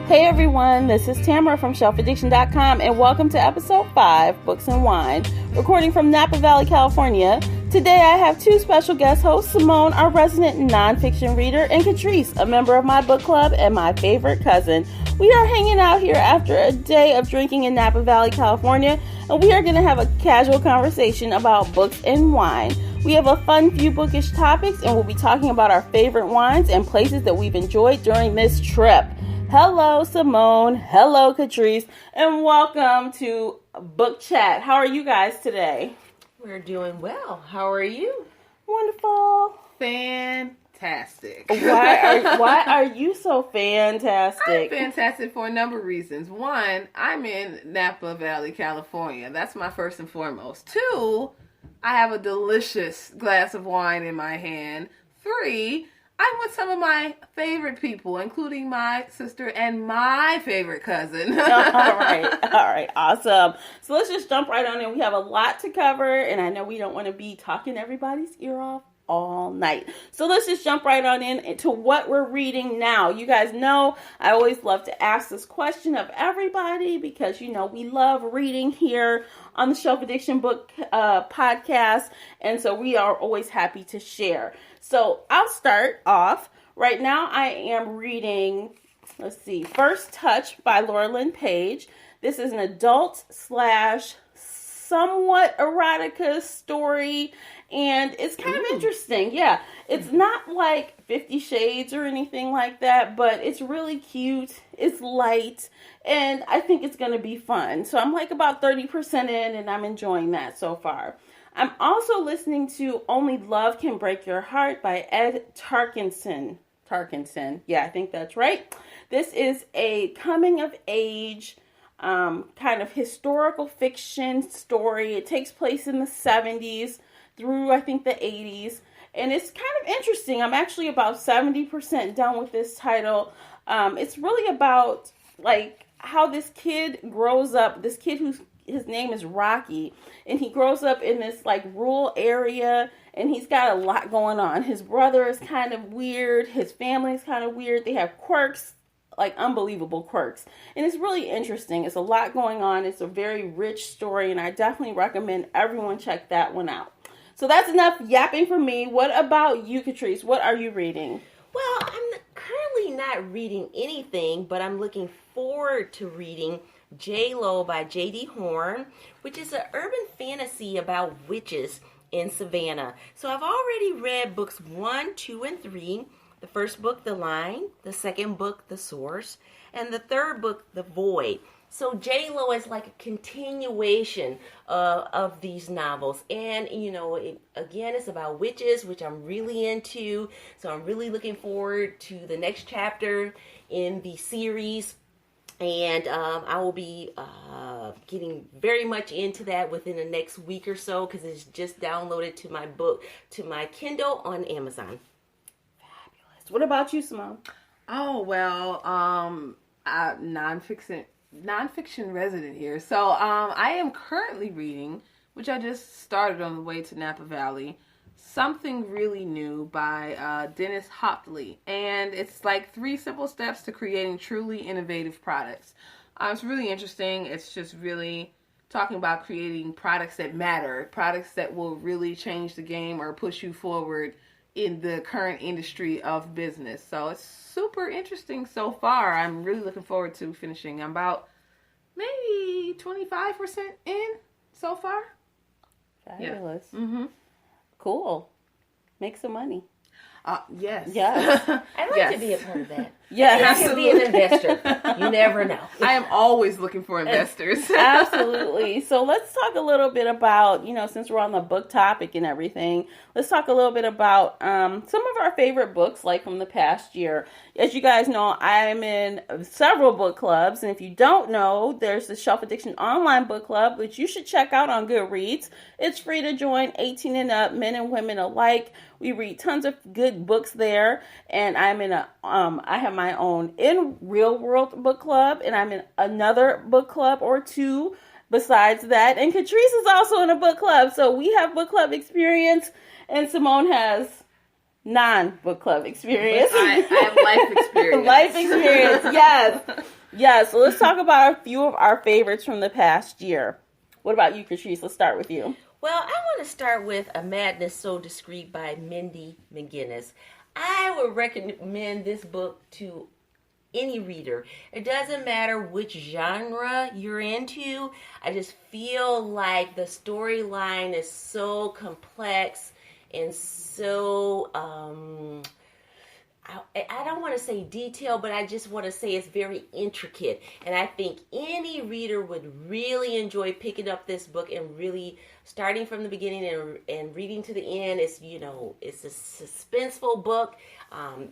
Hey everyone, this is Tamara from shelfaddiction.com and welcome to episode 5, Books and Wine, recording from Napa Valley, California. Today I have two special guest hosts, Samone, our resident nonfiction reader, and Katrice, a member of my book club and my favorite cousin. We are hanging out here after a day of drinking in Napa Valley, California, and we are going to have a casual conversation about books and wine. We have a fun few bookish topics, and we'll be talking about our favorite wines and places that we've enjoyed during this trip. Hello, Samone. Hello, Katrice. And welcome to Book Chat. How are you guys today? We're doing well. How are you? Wonderful. Fantastic. Why are you so fantastic? I'm fantastic for a number of reasons. One, I'm in Napa Valley, California. That's my first and foremost. Two, I have a delicious glass of wine in my hand. Three, I'm with some of my favorite people, including my sister and my favorite cousin. All right, awesome. So let's just jump right on in. We have a lot to cover, and I know we don't want to be talking everybody's ear off all night. So let's just jump right on into what we're reading now. You guys know I always love to ask this question of everybody because, you know, we love reading here on the Shelf Addiction Book podcast, and so we are always happy to share. So I'll start off. Right now I am reading, First Touch by Laura Lynn Page. This is an adult / somewhat erotica story, and it's kind of interesting. Yeah, it's not like 50 Shades or anything like that, but it's really cute. It's light, and I think it's going to be fun. So I'm like about 30% in, and I'm enjoying that so far. I'm also listening to Only Love Can Break Your Heart by Ed Tarkinson. Yeah, I think that's right. This is a coming of age kind of historical fiction story. It takes place in the 70s through, I think, the 80s. And it's kind of interesting. I'm actually about 70% done with this title. It's really about, like, how this kid grows up. This kid his name is Rocky, and he grows up in this, like, rural area, and he's got a lot going on. His brother is kind of weird. His family is kind of weird. They have quirks, like unbelievable quirks. And it's really interesting. It's a lot going on. It's a very rich story, and I definitely recommend everyone check that one out. So that's enough yapping for me. What about you, Katrice? What are you reading? Well, I'm currently not reading anything, but I'm looking forward to reading J-Lo by J.D. Horn, which is an urban fantasy about witches in Savannah. So I've already read books 1, 2, and 3. The first book, The Line. The second book, The Source. And the third book, The Void. So J-Lo is like a continuation of these novels. And, you know, it's about witches, which I'm really into. So I'm really looking forward to the next chapter in the series. And I will be getting very much into that within the next week or so because it's just downloaded to my Kindle on Amazon. Fabulous. What about you, Simone? Oh, well, nonfiction resident here. So I am currently reading, which I just started on the way to Napa Valley, Something Really New by Dennis Hopley. And it's like 3 simple steps to creating truly innovative products. It's really interesting. It's just really talking about creating products that matter, products that will really change the game or push you forward in the current industry of business. So it's super interesting so far. I'm really looking forward to finishing. I'm about maybe 25% in so far. Fabulous. Yeah. Mm-hmm. Cool. Make some money. Yes. I'd like to be a part of that. Yes. I can be an investor. You never know. I am always looking for investors. Absolutely. So let's talk a little bit about, you know, since we're on the book topic and everything, let's talk a little bit about some of our favorite books, like from the past year. As you guys know, I'm in several book clubs. And if you don't know, there's the Shelf Addiction Online Book Club, which you should check out on Goodreads. It's free to join, 18 and up, men and women alike. We read tons of good books there, and I'm in I have my own in real world book club, and I'm in another book club or two besides that. And Katrice is also in a book club, so we have book club experience, and Samone has non-book club experience. I have life experience. Life experience, yes. Yeah, so let's talk about a few of our favorites from the past year. What about you, Katrice? Let's start with you. Well, I want to start with A Madness So Discreet by Mindy McGinnis. I would recommend this book to any reader. It doesn't matter which genre you're into. I just feel like the storyline is so complex and so I don't want to say detailed, but I just want to say it's very intricate. And I think any reader would really enjoy picking up this book and really starting from the beginning and reading to the end. It's, it's a suspenseful book.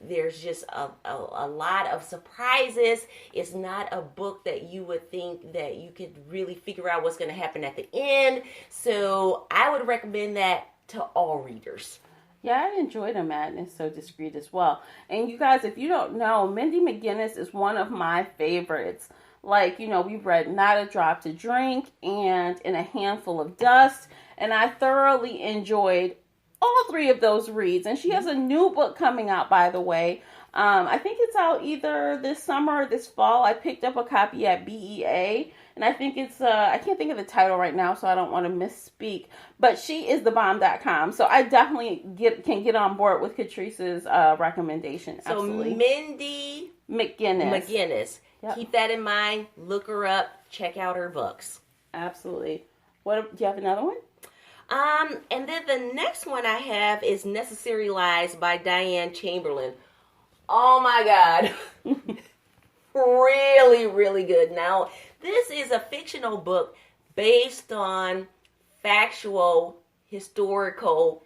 There's just a lot of surprises. It's not a book that you would think that you could really figure out what's going to happen at the end. So I would recommend that to all readers. Yeah, I enjoyed A Madness So Discreet as well. And you guys, if you don't know, Mindy McGinnis is one of my favorites. Like, we've read Not a Drop to Drink and In a Handful of Dust. And I thoroughly enjoyed all three of those reads. And she has a new book coming out, by the way. I think it's out either this summer or this fall. I picked up a copy at BEA. And I think it's, I can't think of the title right now, so I don't want to misspeak. But she is thebomb.com. So I definitely can get on board with Katrice's recommendation. Absolutely. So Mindy McGinnis. Yep. Keep that in mind. Look her up. Check out her books. Absolutely. Do you have another one? And then the next one I have is Necessary Lies by Diane Chamberlain. Oh my God. Really, really good. Now, this is a fictional book based on factual, historical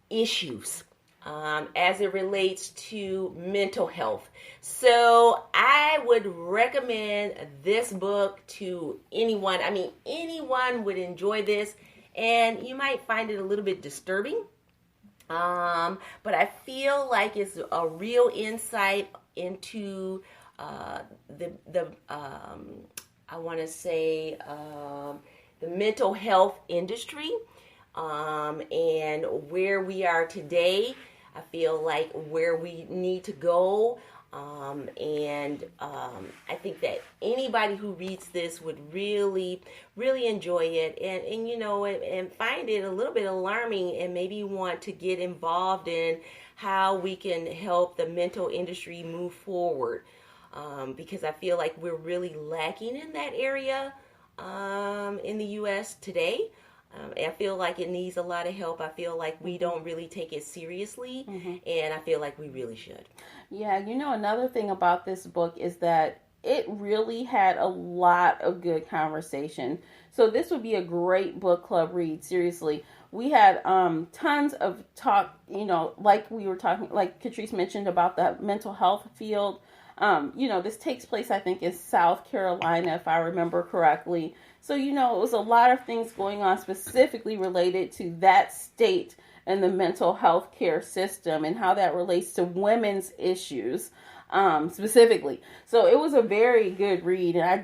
issues as it relates to mental health. So I would recommend this book to anyone. I mean, anyone would enjoy this, and you might find it a little bit disturbing. But I feel like it's a real insight into I want to say the mental health industry and where we are today. I feel like where we need to go. I think that anybody who reads this would really, really enjoy it and find it a little bit alarming and maybe want to get involved in how we can help the mental industry move forward. Because I feel like we're really lacking in that area in the U.S. today. I feel like it needs a lot of help. I feel like we don't really take it seriously, and I feel like we really should. Yeah, another thing about this book is that it really had a lot of good conversation. So this would be a great book club read, seriously. We had tons of talk, like we were talking, like Katrice mentioned about the mental health field. This takes place, I think, in South Carolina, if I remember correctly. So, it was a lot of things going on specifically related to that state and the mental health care system and how that relates to women's issues specifically. So it was a very good read, and I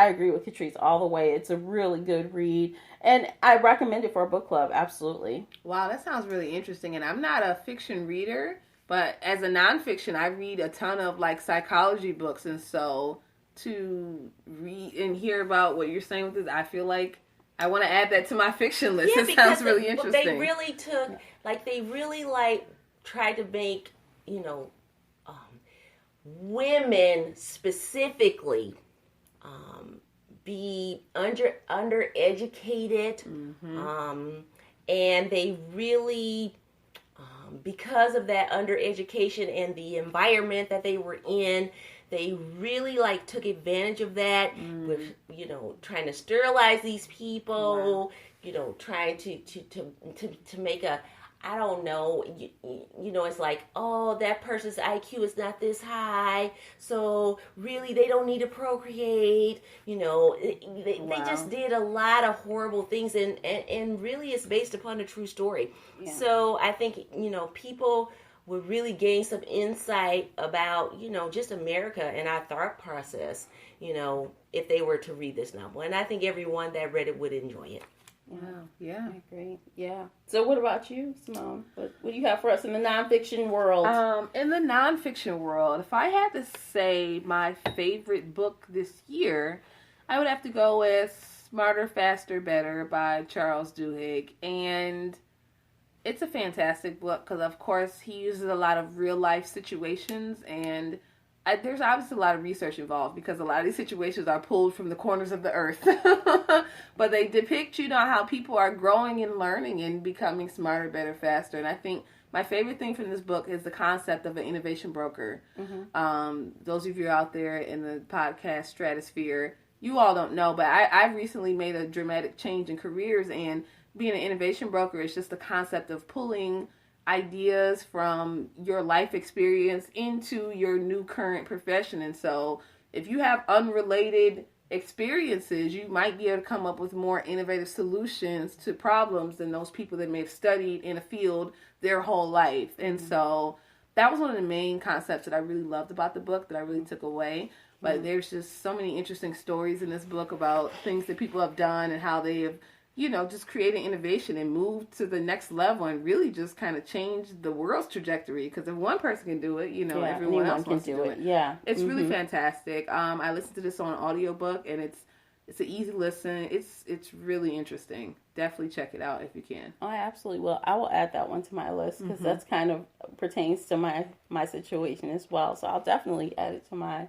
agree with Katrice all the way. It's a really good read, and I recommend it for a book club, absolutely. Wow, that sounds really interesting, and I'm not a fiction reader, but as a nonfiction, I read a ton of psychology books, and so to read and hear about what you're saying with this, I feel like I want to add that to my fiction list. It sounds really interesting. They really took, tried to make, women specifically be undereducated, and they really, because of that undereducation and the environment that they were in, they really took advantage of that with trying to sterilize these people, trying to make a, I don't know, it's like, oh, that person's IQ is not this high, so really they don't need to procreate. They just did a lot of horrible things, and really it's based upon a true story. Yeah. So I think, people would really gain some insight about, just America and our thought process, if they were to read this novel. And I think everyone that read it would enjoy it. Wow. Yeah. I agree. Yeah. So what about you, Simone? What do you have for us in the nonfiction world? In the nonfiction world, if I had to say my favorite book this year, I would have to go with Smarter, Faster, Better by Charles Duhigg. And it's a fantastic book because, of course, he uses a lot of real life situations, and there's obviously a lot of research involved because a lot of these situations are pulled from the corners of the earth. But they depict, how people are growing and learning and becoming smarter, better, faster. And I think my favorite thing from this book is the concept of an innovation broker. Mm-hmm. Those of you out there in the podcast stratosphere, you all don't know, but I've recently made a dramatic change in careers, and being an innovation broker is just the concept of pulling ideas from your life experience into your new current profession. And so if you have unrelated experiences, you might be able to come up with more innovative solutions to problems than those people that may have studied in a field their whole life. And so that was one of the main concepts that I really loved about the book, that I really took away. But there's just so many interesting stories in this book about things that people have done and how they have, just created innovation and moved to the next level and really just kind of changed the world's trajectory. Because if one person can do it, everyone else wants to do it. Yeah. It's really fantastic. I listened to this on audiobook, and it's an easy listen. It's really interesting. Definitely check it out if you can. Oh, I absolutely will. I will add that one to my list because that's kind of pertains to my situation as well. So I'll definitely add it to my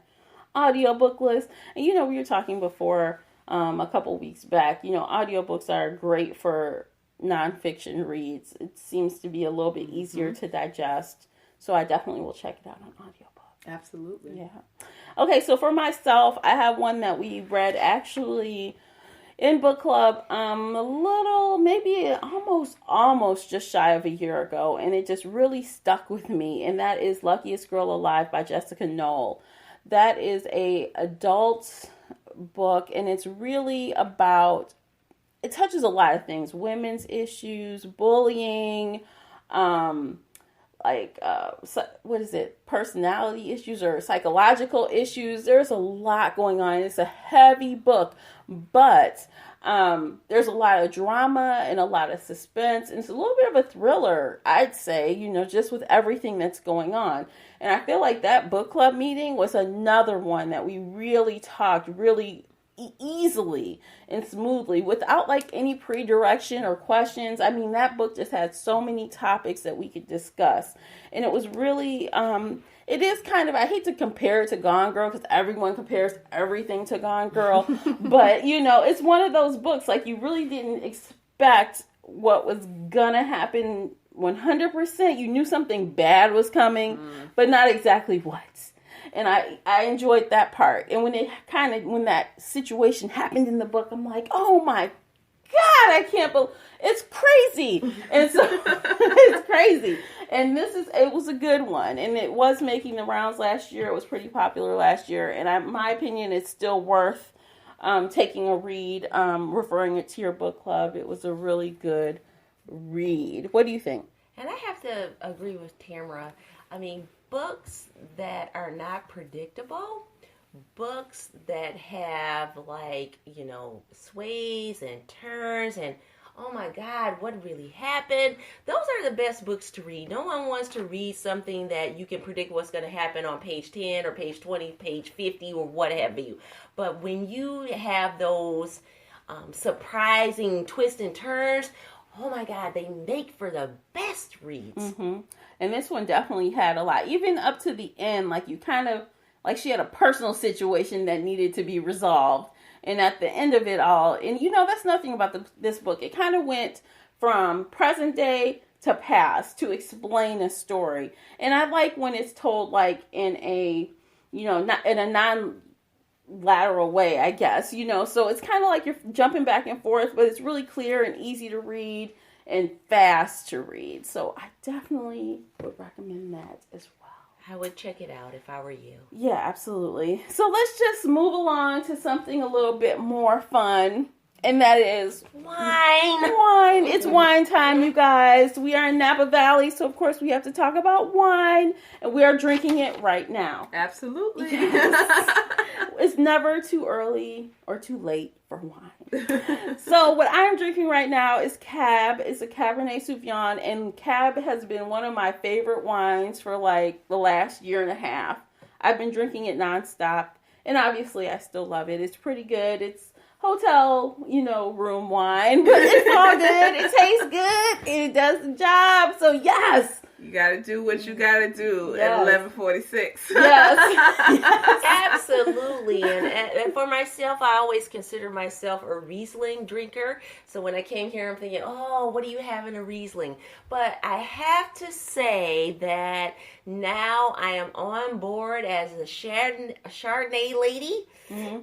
audiobook list. And we were talking before a couple weeks back, audiobooks are great for nonfiction reads. It seems to be a little bit easier to digest. So I definitely will check it out on audiobook. Absolutely. Yeah. Okay, so for myself, I have one that we read actually in book club a little, maybe almost just shy of a year ago, and it just really stuck with me, and that is Luckiest Girl Alive by Jessica Knoll. That is a adult book, and it's really about, it touches a lot of things: women's issues, bullying, personality issues or psychological issues. There's a lot going on. It's a heavy book, but there's a lot of drama and a lot of suspense, and it's a little bit of a thriller, I'd say, just with everything that's going on. And I feel like that book club meeting was another one that we really talked really easily and smoothly without any pre-direction or questions. I mean, that book just had so many topics that we could discuss, and it was really it is kind of, I hate to compare it to Gone Girl because everyone compares everything to Gone Girl, but it's one of those books you really didn't expect what was gonna happen 100%. You knew something bad was coming, but not exactly what. And I enjoyed that part. And when that situation happened in the book, I'm like, oh my God, I can't believe, it's crazy. And so it's crazy. And it was a good one. And it was making the rounds last year. It was pretty popular last year. And in my opinion, it's still worth taking a read, referring it to your book club. It was a really good read. What do you think? And I have to agree with Tamara. I mean, books that are not predictable, books that have sways and turns and oh my God, what really happened? Those are the best books to read. No one wants to read something that you can predict what's going to happen on page 10 or page 20, page 50 or what have you. But when you have those surprising twists and turns, oh my God, they make for the best reads. Mm-hmm. And this one definitely had a lot, even up to the end. You kind of, she had a personal situation that needed to be resolved. And at the end of it all, and that's nothing about this book. It kind of went from present day to past to explain a story. And I like when it's told in a, not in a non-lateral way, I guess, so it's kind of you're jumping back and forth, but it's really clear and easy to read and fast to read. So I definitely would recommend that as well. I would check it out if I were you. Yeah, absolutely. So let's just move along to something a little bit more fun, and that is wine. Wine. It's wine time, you guys. We are in Napa Valley, so of course we have to talk about wine, and we are drinking it right now. Absolutely. Yes. it's never too early or too late for wine. So what I'm drinking right now is Cab. It's a Cabernet Sauvignon, and Cab has been one of my favorite wines for like the last year and a half. I've been drinking it nonstop, and obviously I still love it. It's pretty good. It's hotel, room wine, but it's all good. It tastes good, and it does the job. So yes. You gotta do what you gotta do Yes. at 11:46. Yes. Absolutely. And for myself, I always consider myself a Riesling drinker. So when I came here, I'm thinking, oh, what do you have in a Riesling? But I have to say that now I am on board as a Chardonnay lady,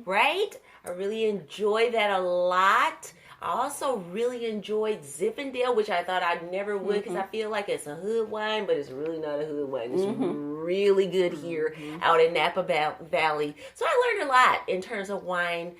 right? I really enjoy that a lot. I also really enjoyed Zinfandel, which I thought I never would because I feel like it's a hood wine, but it's really not a hood wine. It's really good here out in Napa Valley. So I learned a lot in terms of wine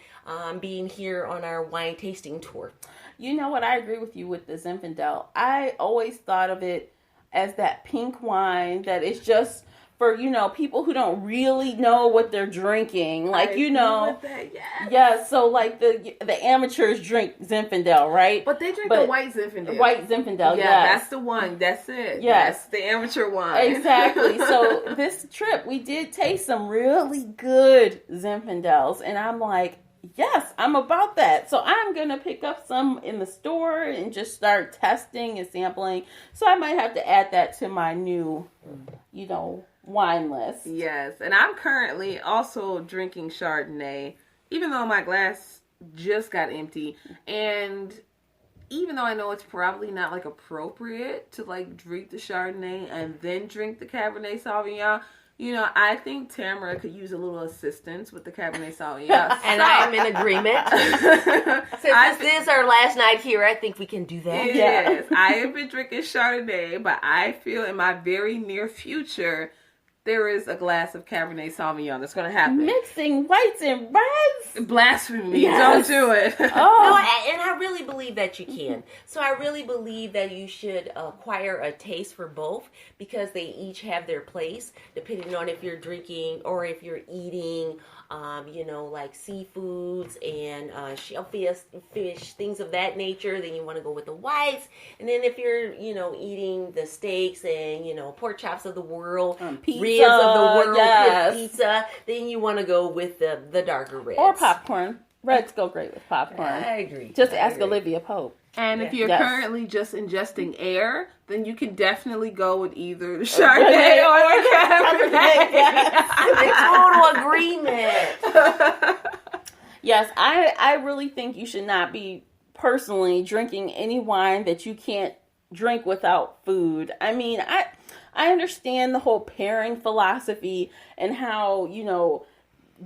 being here on our wine tasting tour. You know what? I agree with you with the Zinfandel. I always thought of it as that pink wine that is just for, people who don't really know what they're drinking. Like, yeah, so like the amateurs drink Zinfandel, right? But they drink the white Zinfandel. White Zinfandel, yeah. That's the one. That's it. Yes. That's the amateur wine. Exactly. So this trip, we did taste some really good Zinfandels, and I'm like, yes, I'm about that. So I'm going to pick up some in the store and just start testing and sampling. So I might have to add that to my new, wine list. Yes, and I'm currently also drinking Chardonnay, even though my glass just got empty. And even though I know it's probably not like appropriate to like drink the Chardonnay and then drink the Cabernet Sauvignon, I think Tamara could use a little assistance with the Cabernet Sauvignon. And I'm in agreement. Since this is our last night here, I think we can do that. Yes, I have been drinking Chardonnay, but I feel in my very near future there is a glass of Cabernet Sauvignon that's going to happen. Mixing whites and reds? Blasphemy. Yes. Don't do it. No, and I really believe that you can. So I really believe that you should acquire a taste for both because they each have their place, depending on if you're drinking or if you're eating, like seafoods and shellfish, things of that nature. Then you want to go with the whites. And then if you're, eating the steaks and, pork chops of the world, pizza, ribs of the world, yes. pizza, then you want to go with the darker reds. Or popcorn. Reds go great with popcorn. I agree. Just ask Olivia Pope. And if you're Yes. currently just ingesting air, then you can definitely go with either the Chardonnay or the Cabernet. I'm in total agreement. Yes, I really think you should not be personally drinking any wine that you can't drink without food. I mean, I understand the whole pairing philosophy and how,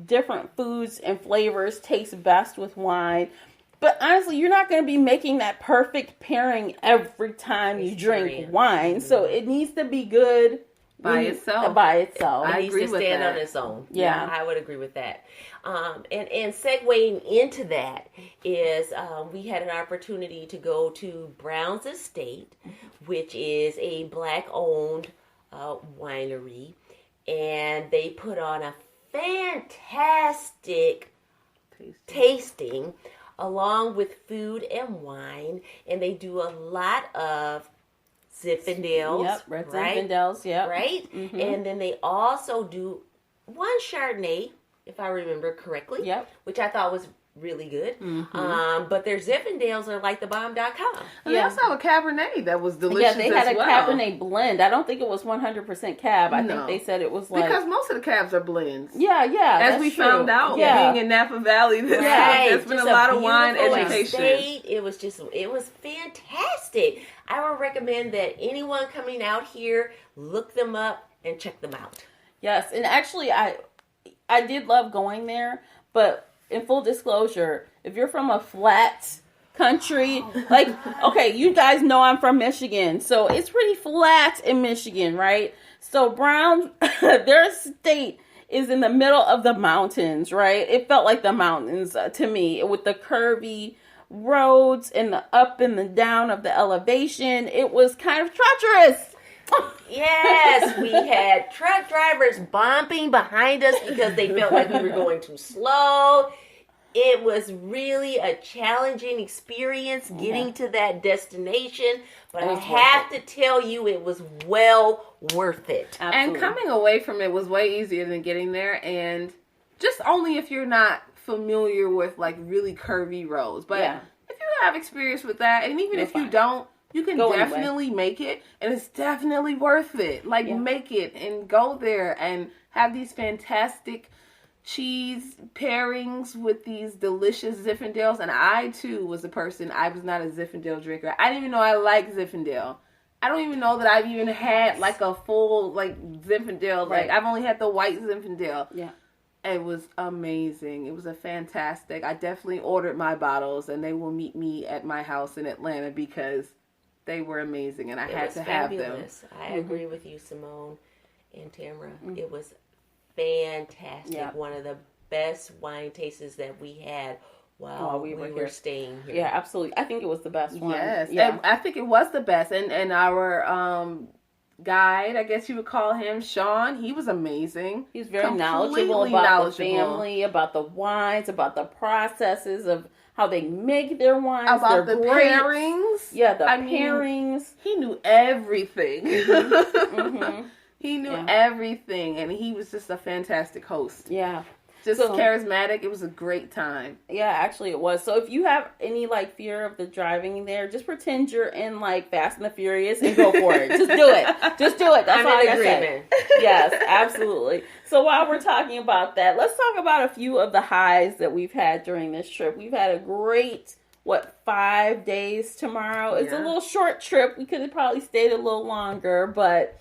different foods and flavors taste best with wine. But honestly, you're not going to be making that perfect pairing every time you drink wine. So it needs to be good by itself. It needs to stand on its own. Yeah, I would agree with that. And segueing into that is we had an opportunity to go to Brown's Estate, which is a Black-owned winery, and they put on a fantastic tasting along with food and wine, and they do a lot of Zinfandels. Yep, red right? Zinfandels, yep. Right? Mm-hmm. And then they also do one Chardonnay, if I remember correctly, yep. which I thought was really good. Mm-hmm. But their Zinfandels are like the bomb.com. And they also have a Cabernet that was delicious. Yeah, they had a well. Cabernet blend. I don't think it was 100% Cab. I think they said it was like... Because most of the Cabs are blends. Yeah, As we found out being in Napa Valley this week, there's been a lot of wine education. It was fantastic. I would recommend that anyone coming out here, look them up and check them out. Yes, and actually I did love going there, but in full disclosure, if you're from a flat country, like, okay, you guys know I'm from Michigan, so it's pretty flat in Michigan, right? So Brown, their estate is in the middle of the mountains, right? It felt like the mountains to me, with the curvy roads and the up and the down of the elevation. It was kind of treacherous. Yes, we had truck drivers bumping behind us because they felt like we were going too slow. It was really a challenging experience getting to that destination, but I have to tell you, it was well worth it. Absolutely. And coming away from it was way easier than getting there, and just only if you're not familiar with like really curvy roads. But if you have experience with that, and even if you don't, you can definitely make it, and it's definitely worth it. Like, make it and go there and have these fantastic cheese pairings with these delicious Zinfandels. And I too was a person, I was not a Zinfandel drinker. I didn't even know I liked Zinfandel. I don't even know that I've even had like a full like Zinfandel. Like, I've only had the white Zinfandel. Yeah. It was amazing. It was a fantastic. I definitely ordered my bottles, and they will meet me at my house in Atlanta because they were amazing, and I had to have them. I agree with you, Simone and Tamara. It was fantastic. Yeah. One of the best wine tastes that we had while we were staying here. Yeah, absolutely. I think it was the best one. Yes, yeah. and I think it was the best. And our guide, I guess you would call him, Sean, he was amazing. He's very knowledgeable about the family, about the wines, about the processes of how they make their wines. About the pairings. Yeah, the pairings. He knew everything. He knew everything, and he was just a fantastic host. Yeah. Just charismatic. It was a great time. Yeah, actually it was. So if you have any like fear of the driving there, just pretend you're in like Fast and the Furious and go for it. Just do it. Just do it. That's all I say. Yes, absolutely. So while we're talking about that, let's talk about a few of the highs that we've had during this trip. We've had a great 5 days tomorrow. It's a little short trip. We could have probably stayed a little longer, but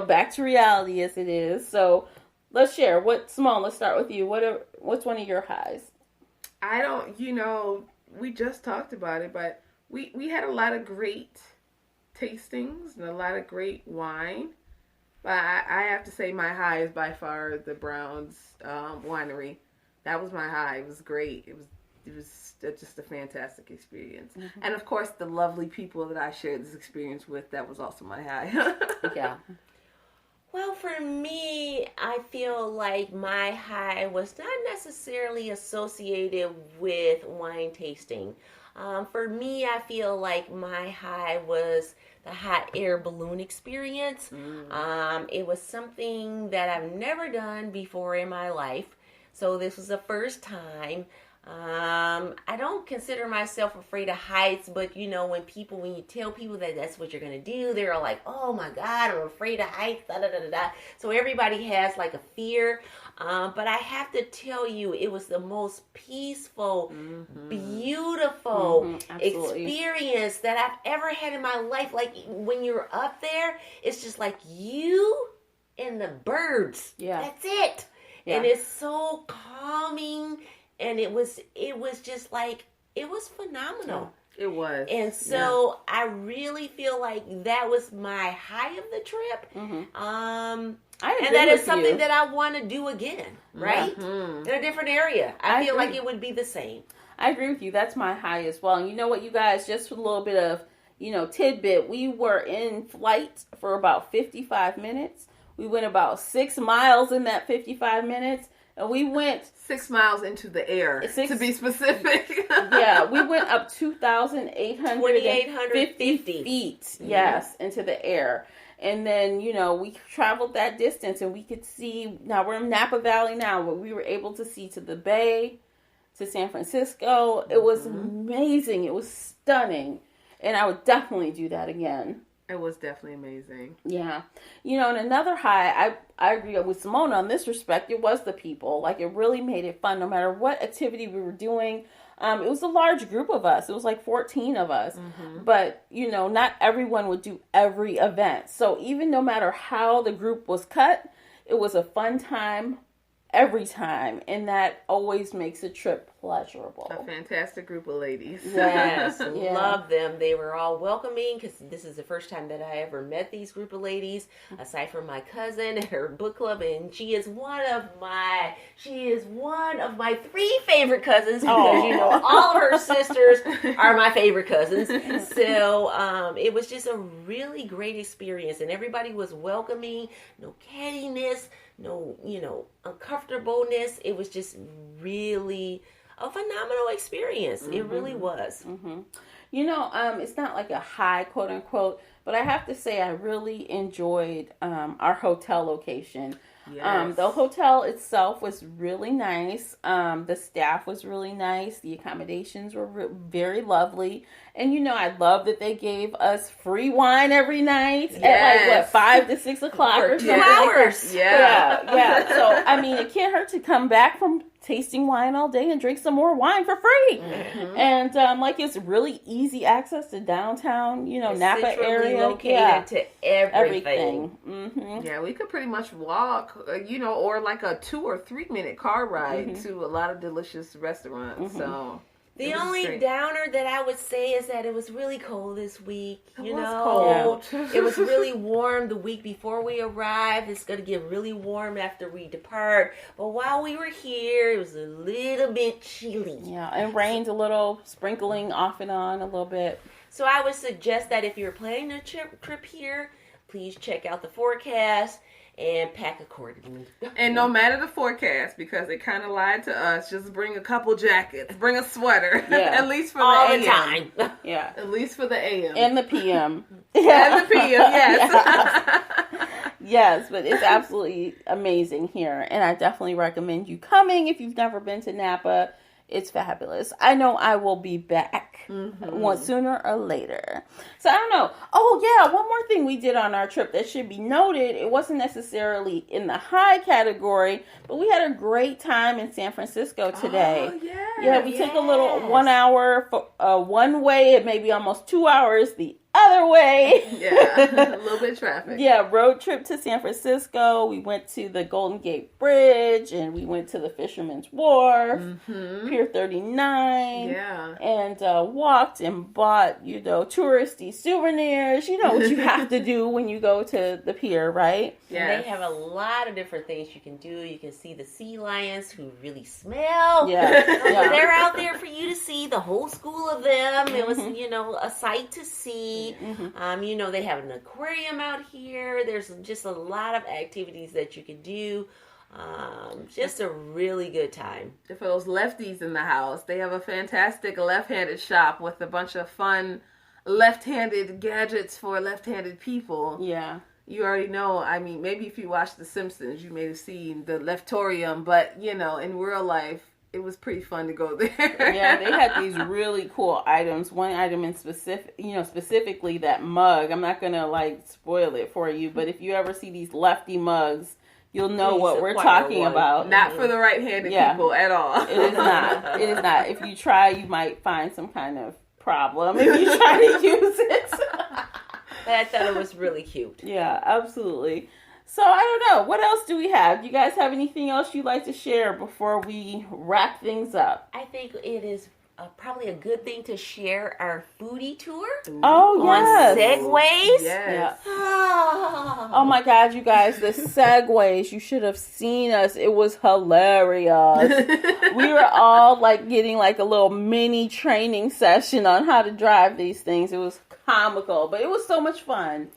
back to reality as it is. So let's share. Simone, let's start with you. What's one of your highs? I don't, we just talked about it, but we had a lot of great tastings and a lot of great wine. But I have to say my high is by far the Browns winery. That was my high. It was great. It was just a fantastic experience. And of course, the lovely people that I shared this experience with, that was also my high. Yeah. Well, for me, I feel like my high was not necessarily associated with wine tasting. For me, I feel like my high was the hot air balloon experience. It was something that I've never done before in my life. So this was the first time. I don't consider myself afraid of heights, but when you tell people that that's what you're going to do, they're like, oh my God, I'm afraid of heights, da da da da. So everybody has like a fear. But I have to tell you, it was the most peaceful, beautiful experience that I've ever had in my life. Like when you're up there, it's just like you and the birds. Yeah. That's it. Yeah. And it's so calming. And it was just like, it was phenomenal. It was. And so I really feel like that was my high of the trip. And that is something that I want to do again, right? In a different area. I feel like it would be the same. I agree with you. That's my high as well. And you know what, you guys, just with a little bit of, tidbit, we were in flight for about 55 minutes. We went about 6 miles in that 55 minutes. And we went 6 miles into the air, to be specific. Yeah, we went up 2,850 feet, yes, into the air. And then, we traveled that distance and we could see, now we're in Napa Valley now, but we were able to see to the Bay, to San Francisco. It was amazing. It was stunning. And I would definitely do that again. It was definitely amazing. Yeah. And another high, I agree with Simone on this respect, it was the people. Like, it really made it fun no matter what activity we were doing. It was a large group of us. It was like 14 of us. But, not everyone would do every event. So even no matter how the group was cut, it was a fun time every time. And that always makes a trip pleasurable. A fantastic group of ladies. Yes, Yeah. love them. They were all welcoming because this is the first time that I ever met these group of ladies, aside from my cousin and her book club, and she is one of my 3 favorite cousins because you know all of her sisters are my favorite cousins. So it was just a really great experience, and everybody was welcoming. No cattiness, no uncomfortableness. It was just really a phenomenal experience. It really was. You know, it's not like a high, quote unquote, but I have to say I really enjoyed our hotel location. Yes. The hotel itself was really nice. The staff was really nice. The accommodations were very lovely. And, you know, I love that they gave us free wine every night at like, 5 to 6 o'clock For or 2 something. hours. Yeah. So, I mean, it can't hurt to come back from tasting wine all day and drink some more wine for free. And like it's really easy access to downtown, you know, Napa Centrally area. located to everything. Yeah, we could pretty much walk, or like a 2 or 3 minute car ride to a lot of delicious restaurants. So The only downer that I would say is that it was really cold this week. It was cold. It was really warm the week before we arrived. It's going to get really warm after we depart. But while we were here, it was a little bit chilly. Yeah, it rained a little, sprinkling off and on a little bit. So I would suggest that if you're planning a trip here, please check out the forecast and pack accordingly. And no matter the forecast, because it kind of lied to us, just bring a couple jackets, bring a sweater, at least for all the the AM. time. Yeah. At least for the AM. And the PM. And the PM, yes. Yes, but it's absolutely amazing here. And I definitely recommend you coming if you've never been to Napa. It's fabulous. I know I will be back sooner or later. So I don't know. Oh, yeah. One more thing we did on our trip that should be noted. It wasn't necessarily in the high category, but we had a great time in San Francisco today. Oh, yeah. Yeah, we took a little 1 hour one way and maybe almost 2 hours the other way. Yeah, a little bit of traffic. Yeah, road trip to San Francisco. We went to the Golden Gate Bridge and we went to the Fisherman's Wharf, Pier 39. Yeah. And walked and bought, touristy souvenirs. You know what you have to do when you go to the pier, right? Yes. They have a lot of different things you can do. You can see the sea lions who really smell. Yeah. They're out there for you to see, the whole school of them. It was, a sight to see. They have an aquarium out here. There's just a lot of activities that you can do. Just a really good time. For those lefties in the house, they have a fantastic left-handed shop with a bunch of fun left-handed gadgets for left-handed people. Yeah. You already know, I mean, maybe if you watch The Simpsons, you may have seen the leftorium, but, in real life, it was pretty fun to go there. Yeah, they had these really cool items. One item in specifically that mug. I'm not going to, spoil it for you, but if you ever see these lefty mugs, you'll know what we're talking about. Not for the right-handed people at all. It is not. It is not. If you try, you might find some kind of problem if you try to use it. I thought it was really cute. Yeah, absolutely. So, I don't know. What else do we have? Do you guys have anything else you'd like to share before we wrap things up? I think it is probably a good thing to share our foodie tour. Oh, yes. On Segways. Yes. Oh, my God, you guys. The Segways. You should have seen us. It was hilarious. We were all, getting, a little mini training session on how to drive these things. It was comical, but it was so much fun.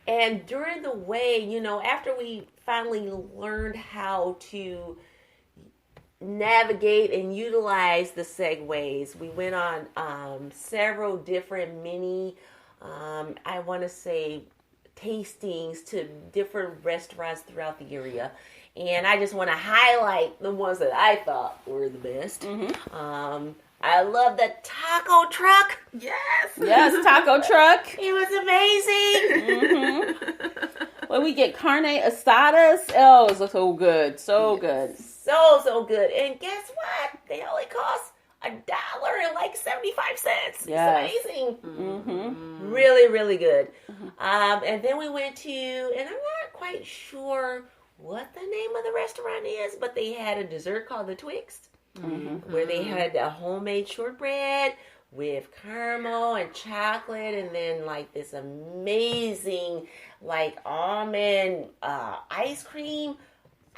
And during the way, after we finally learned how to navigate and utilize the Segways, we went on several different mini, I want to say, tastings to different restaurants throughout the area. And I just want to highlight the ones that I thought were the best. I love the taco truck. Yes, taco truck. It was amazing. When we get carne asadas, oh, it was so good. So good. So good. And guess what? They only cost $1.75. Yes. It's amazing. Really, really good. And then we went to, and I'm not quite sure what the name of the restaurant is, but they had a dessert called the Twixt. where they had a homemade shortbread with caramel and chocolate, and then like this amazing like almond ice cream.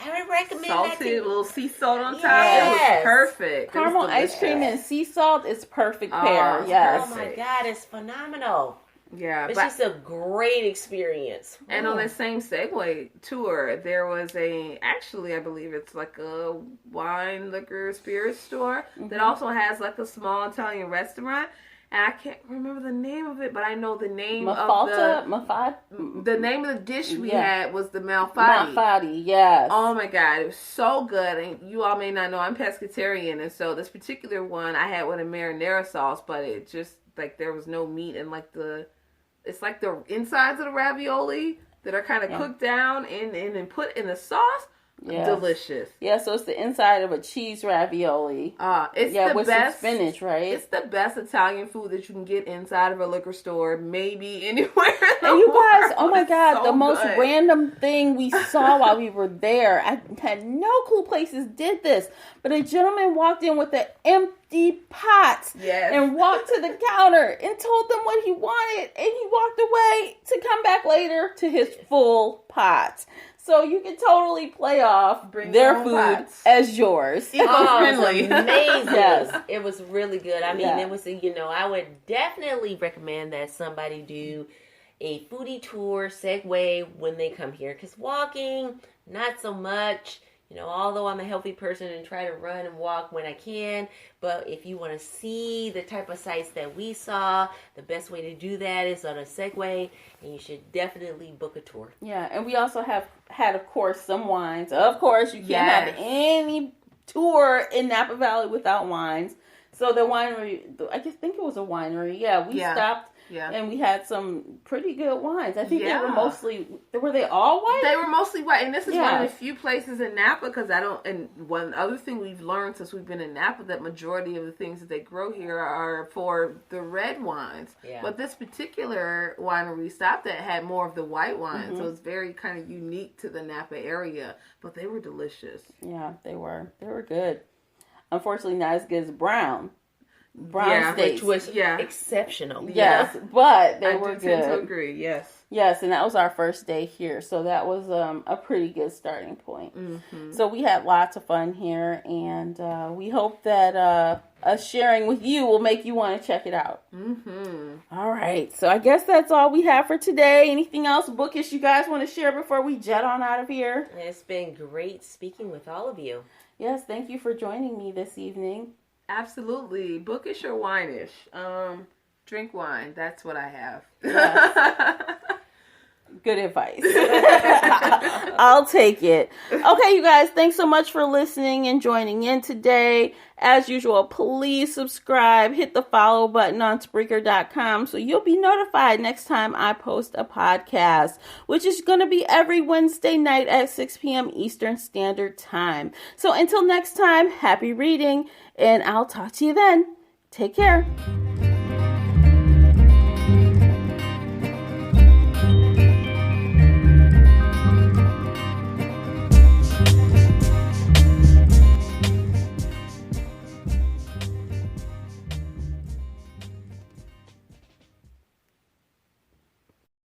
I would recommend that salted, a little sea salt on top. Yes. It was perfect. Caramel ice cream and sea salt is perfect pair. Yes. Oh my God, it's phenomenal. Yeah, It's just a great experience. And on that same Segway tour, there was actually, I believe it's like a wine, liquor, spirits store that also has like a small Italian restaurant. And I can't remember the name of it, but I know the name the name of the dish we had was the Malfatti. Malfatti, yes. Oh my God, it was so good. And you all may not know, I'm pescatarian, and so this particular one I had with a marinara sauce, but it just like there was no meat and like it's like the insides of the ravioli that are kind of cooked down and put in the sauce. Yes. Delicious. Yeah, so it's the inside of a cheese ravioli. It's the with best some spinach, right? It's the best Italian food that you can get inside of a liquor store, maybe anywhere. And you guys, oh my God, the most random thing we saw while we were there. I had no clue places did this, but a gentleman walked in with an empty pot and walked to the counter and told them what he wanted, and he walked away to come back later to his full pot. So you can totally play off their food as yours. It was amazing. Yes. It was really good. I mean, it was, I would definitely recommend that somebody do a foodie tour Segway when they come here. Because walking, not so much. Although I'm a healthy person and try to run and walk when I can, but if you want to see the type of sights that we saw, the best way to do that is on a Segway, and you should definitely book a tour. Yeah, and we also have had, of course, some wines. Of course, you can't have any tour in Napa Valley without wines. So the winery, I think it was a winery. Yeah, we stopped. Yeah. And we had some pretty good wines. I think they were they all white? They were mostly white. And this is one of the few places in Napa, because and one other thing we've learned since we've been in Napa, that majority of the things that they grow here are for the red wines. Yeah. But this particular winery we stopped at had more of the white wines. So it's very kind of unique to the Napa area. But they were delicious. Yeah, they were. They were good. Unfortunately, not as good as brown steaks, which was exceptional. Yes, but they were good. I tend to agree. Yes, and that was our first day here, so that was a pretty good starting point. So we had lots of fun here, and we hope that us sharing with you will make you want to check it out. All right, so I guess that's all we have for today. Anything else bookish you guys want to share before we jet on out of here? It's been great speaking with all of you. Yes, thank you for joining me this evening. Absolutely. Bookish or wine-ish? Drink wine. That's what I have. Yes. Good advice. I'll take it. Okay, you guys, thanks so much for listening and joining in today. As usual, please subscribe, hit the follow button on Spreaker.com so you'll be notified next time I post a podcast, which is going to be every Wednesday night at 6 p.m. Eastern Standard Time. So until next time, happy reading, and I'll talk to you then. Take care.